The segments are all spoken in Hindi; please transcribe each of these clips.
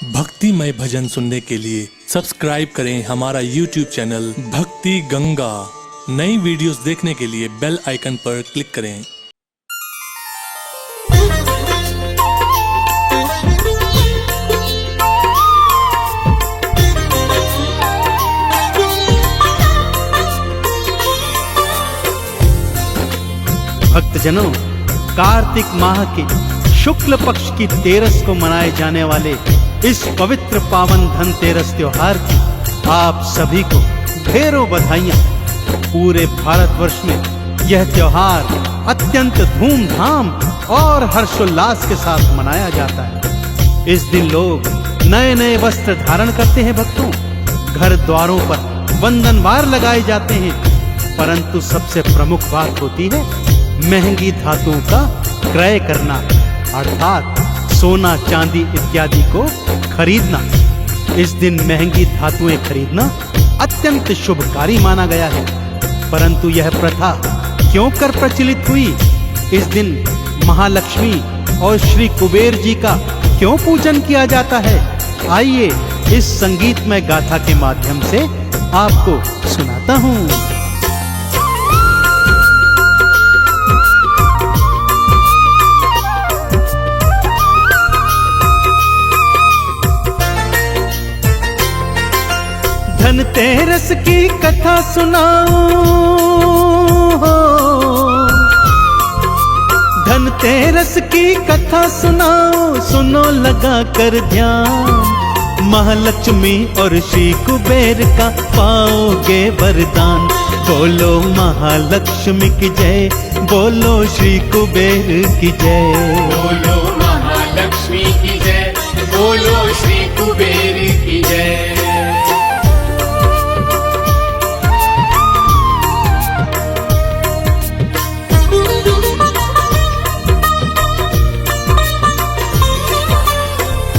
भक्तिमय भजन सुनने के लिए सब्सक्राइब करें हमारा YouTube चैनल भक्ति गंगा। नई वीडियोस देखने के लिए बेल आइकन पर क्लिक करें। भक्तजनों, कार्तिक माह के शुक्ल पक्ष की 13 को मनाए जाने वाले इस पवित्र पावन धनतेरस त्योहार की आप सभी को ढेरों बधाइयां। पूरे भारतवर्ष में यह त्योहार अत्यंत धूमधाम और हर्षोल्लास के साथ मनाया जाता है। इस दिन लोग नए नए वस्त्र धारण करते हैं। भक्तों, घर द्वारों पर वंदनवार लगाए जाते हैं, परंतु सबसे प्रमुख बात होती है महंगी धातुओं का क्रय करना, अर्थात सोना चांदी इत्यादि को खरीदना। इस दिन महंगी धातुएं खरीदना अत्यंत शुभकारी माना गया है। परंतु यह प्रथा क्यों कर प्रचलित हुई? इस दिन महालक्ष्मी और श्री कुबेर जी का क्यों पूजन किया जाता है? आइए इस संगीतमय गाथा के माध्यम से आपको सुनाता हूँ। धनतेरस की कथा सुनाऊं, धनतेरस की कथा सुनाऊं, सुनो लगा कर ध्यान। महालक्ष्मी और श्री कुबेर का पाओगे वरदान। बोलो महालक्ष्मी की जय, बोलो श्री कुबेर की जय। बोलो महालक्ष्मी की जय, बोलो श्री कुबेर की जय।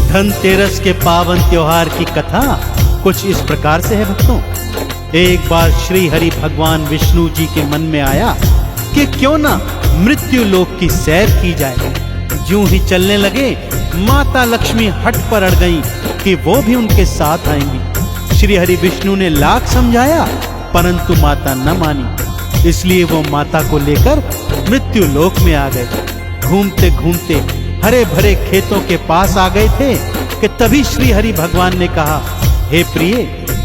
धनतेरस के पावन त्योहार की कथा कुछ इस प्रकार से है। भक्तों, एक बार श्री हरि भगवान विष्णु जी के मन में आया कि क्यों ना मृत्यु लोक की सैर की जाए। यूं ही चलने लगे, माता लक्ष्मी हट पर अड़ गईं कि वो भी उनके साथ आएंगी। श्री हरि विष्णु ने लाख समझाया, परंतु माता न मानी। इसलिए वो माता को लेकर मृत्यु लोक में आ गए। घूमते घूमते हरे भरे खेतों के पास आ गए थे कि तभी श्री हरि भगवान ने कहा, हे प्रिय,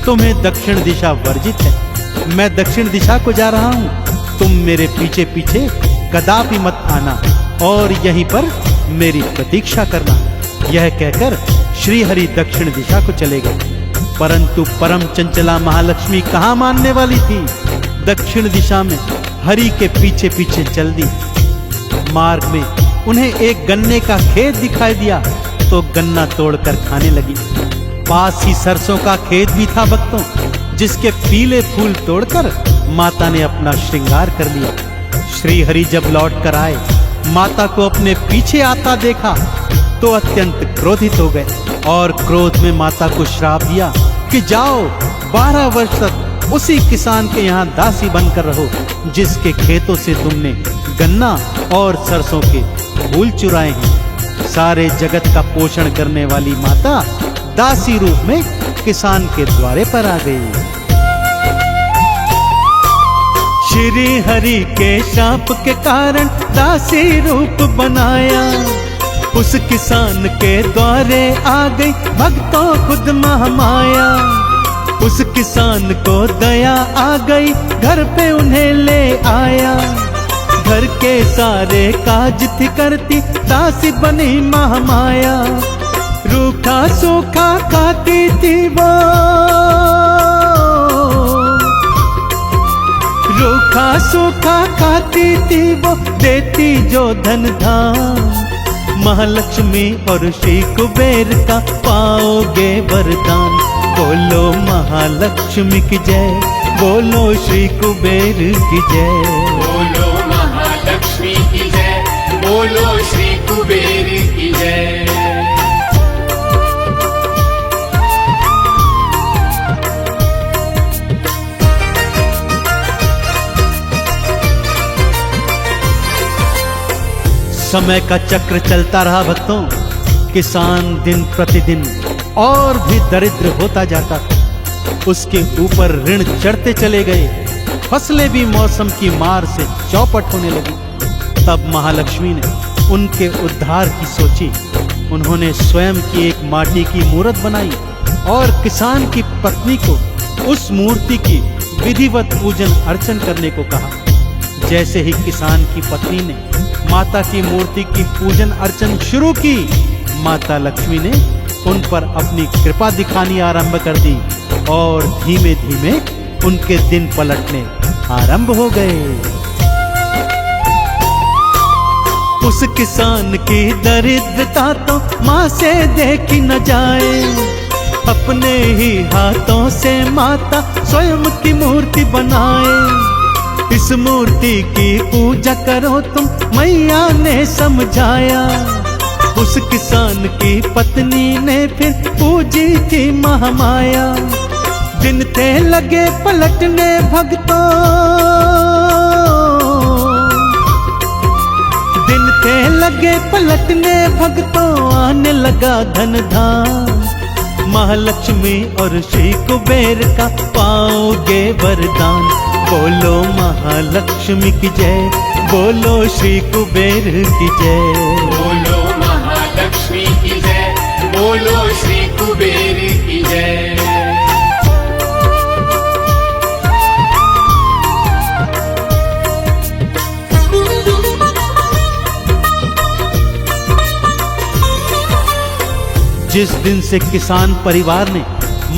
तुम्हें दक्षिण दिशा वर्जित है। मैं दक्षिण दिशा को जा रहा हूँ, तुम मेरे पीछे पीछे कदापि मत आना और यहीं पर मेरी प्रतीक्षा करना। यह कहकर श्री हरि दक्षिण दिशा को चले गए। परंतु परम चंचला महालक्ष्मी कहाँ मानने वाली थी। दक्षिण दिशा में हरि के पीछे पीछे चल दी। मार्ग में उन्हें एक गन्ने का खेत दिखाई दिया तो गन्ना तोड़कर खाने लगी। पास ही सरसों का खेत भी था भक्तों, जिसके पीले फूल तोड़कर माता ने अपना श्रृंगार कर लिया। श्री हरि जब लौट कर आए, माता को अपने पीछे आता देखा तो अत्यंत क्रोधित हो गए और क्रोध में माता को श्राप दिया कि जाओ 12 वर्ष तक उसी किसान के यहाँ दासी बनकर रहो जिसके खेतों से तुमने गन्ना और सरसों के फूल चुराए हैं। सारे जगत का पोषण करने वाली माता दासी रूप में किसान के द्वारे पर आ गई। श्री हरि के शाप के कारण दासी रूप बनाया, उस किसान के द्वारे आ गई भक्तों खुद महामाया। उस किसान को दया आ गई, घर पे उन्हें ले आया। घर के सारे काज थी करती, दासी बनी महामाया। रूखा सूखा खाती थी वो, रूखा सूखा खाती थी वो, देती जो धन धान। महालक्ष्मी और श्री कुबेर का पाओगे वरदान। बोलो महालक्ष्मी की जय, बोलो श्री कुबेर की जय। बोलो महालक्ष्मी की जय, बोलो श्री कुबेर की जय। समय का चक्र चलता रहा भक्तों। किसान दिन प्रतिदिन और भी दरिद्र होता जाता था। उसके ऊपर ऋण चढ़ते चले गए, फसलें भी मौसम की मार से चौपट होने लगी। तब महालक्ष्मी ने उनके उद्धार की सोची। उन्होंने स्वयं की एक माटी की मूर्त बनाई और किसान की पत्नी को उस मूर्ति की विधिवत पूजन अर्चन करने को कहा। जैसे ही किसान की पत्नी ने माता की मूर्ति की पूजन अर्चन शुरू की, माता लक्ष्मी ने उन पर अपनी कृपा दिखानी आरंभ कर दी और धीमे धीमे उनके दिन पलटने आरंभ हो गए। उस किसान की दरिद्रता तो माँ से देखी न जाए। अपने ही हाथों से माता स्वयं की मूर्ति बनाए। इस मूर्ति की पूजा करो तुम, मैया ने समझाया। उस किसान की पत्नी ने फिर पूजी थी महामाया। दिन थे लगे पलटने भक्तों, दिन थे लगे पलटने भक्तों, आने लगा धन धाम। महालक्ष्मी और श्री कुबेर का पाओगे वरदान। बोलो महालक्ष्मी की जय, बोलो श्री कुबेर की जय। बोलो महालक्ष्मी की जय, बोलो श्री कुबेर की जय। जिस दिन से किसान परिवार ने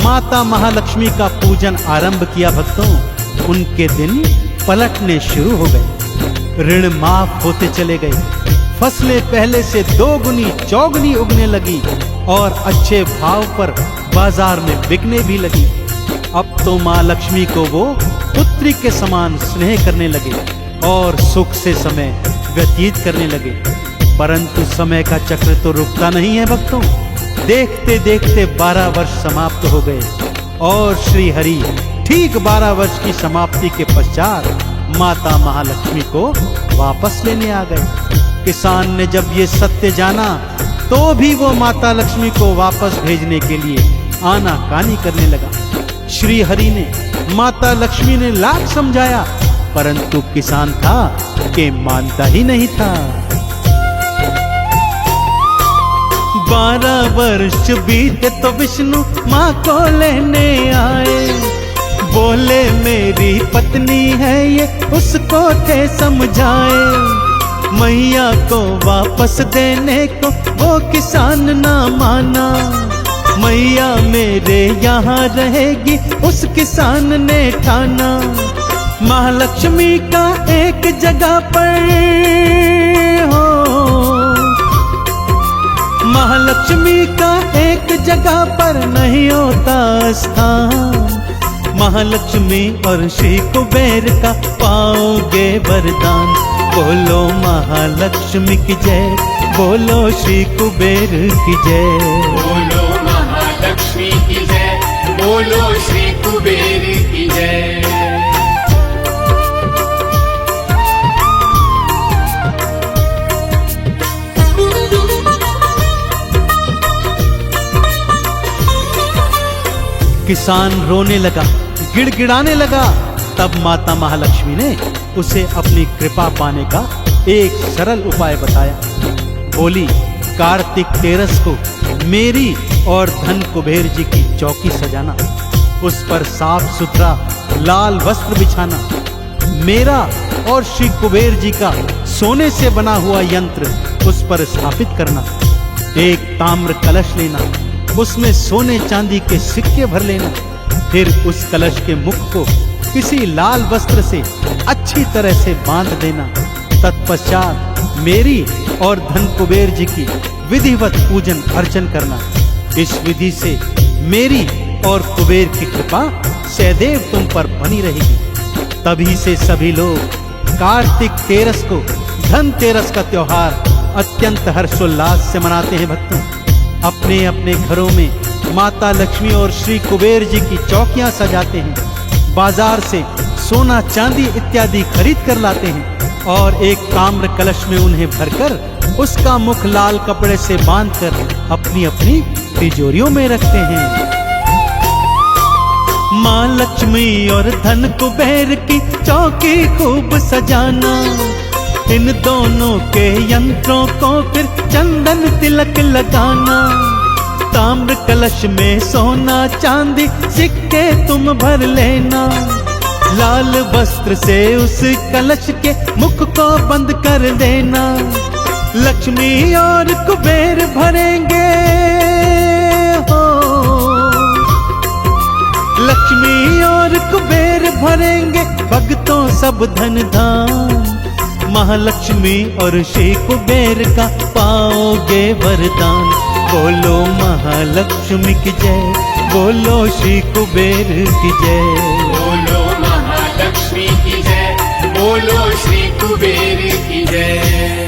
माता महालक्ष्मी का पूजन आरंभ किया भक्तों, उनके दिन पलटने शुरू हो गए। ऋण माफ होते चले गए, फसलें पहले से दोगुनी चौगुनी उगने लगी और अच्छे भाव पर बाजार में बिकने भी लगी। अब तो माँ लक्ष्मी को वो पुत्री के समान स्नेह करने लगे और सुख से समय व्यतीत करने लगे। परंतु समय का चक्र तो रुकता नहीं है भक्तों। देखते देखते 12 वर्ष समाप्त हो गए और श्री हरि ठीक 12 वर्ष की समाप्ति के पश्चात माता महालक्ष्मी को वापस लेने आ गए। किसान ने जब ये सत्य जाना तो भी वो माता लक्ष्मी को वापस भेजने के लिए आनाकानी करने लगा। श्री हरि ने माता लक्ष्मी ने लाख समझाया, परंतु किसान था कि मानता ही नहीं था। 12 वर्ष बीते तो विष्णु माँ को लेने आए। बोले मेरी पत्नी है ये, उसको थे समझाए। मैया को वापस देने को वो किसान ना माना। मैया मेरे यहाँ रहेगी उस किसान ने ठाना। महालक्ष्मी का एक जगह पर हो, महालक्ष्मी का एक जगह पर नहीं होता स्थान। महालक्ष्मी और श्री कुबेर का पाओगे वरदान। बोलो महालक्ष्मी की जय, बोलो श्री कुबेर की जय। बोलो महालक्ष्मी की जय, बोलो श्री कुबेर की जय। किसान रोने लगा, गिड़गिड़ाने लगा। तब माता महालक्ष्मी ने उसे अपनी कृपा पाने का एक सरल उपाय बताया। बोली, कार्तिक तेरस को मेरी और धन कुबेर जी की चौकी सजाना, उस पर साफ सुथरा लाल वस्त्र बिछाना, मेरा और श्री कुबेर जी का सोने से बना हुआ यंत्र उस पर स्थापित करना। एक ताम्र कलश लेना, उसमें सोने चांदी के सिक्के भर लेना। फिर उस कलश के मुख को किसी लाल वस्त्र से अच्छी तरह से बांध देना। तत्पश्चात मेरी और धन कुबेर जी की विधिवत पूजन अर्चन करना। इस विधि से मेरी और कुबेर की कृपा सदैव तुम पर बनी रहेगी। तभी से सभी लोग कार्तिक तेरस को धनतेरस का त्योहार अत्यंत हर्षोल्लास से मनाते हैं भक्तों। अपने अपने घरों में माता लक्ष्मी और श्री कुबेर जी की चौकियां सजाते हैं। बाजार से सोना चांदी इत्यादि खरीद कर लाते हैं और एक ताम्र कलश में उन्हें भरकर उसका मुख लाल कपड़े से बांधकर अपनी अपनी तिजोरियों में रखते हैं। माँ लक्ष्मी और धन कुबेर की चौकी खूब सजाना, इन दोनों के यंत्रों को फिर चंदन तिलक लगाना। ताम्र कलश में सोना चांदी सिक्के तुम भर लेना, लाल वस्त्र से उस कलश के मुख को बंद कर देना। लक्ष्मी और कुबेर भरेंगे हो, लक्ष्मी और कुबेर भरेंगे भक्तों सब धन धाम। महालक्ष्मी और श्री कुबेर का पाओगे वरदान। बोलो महालक्ष्मी की जय, बोलो श्री कुबेर की जय। बोलो महालक्ष्मी की जय, बोलो श्री कुबेर की जय।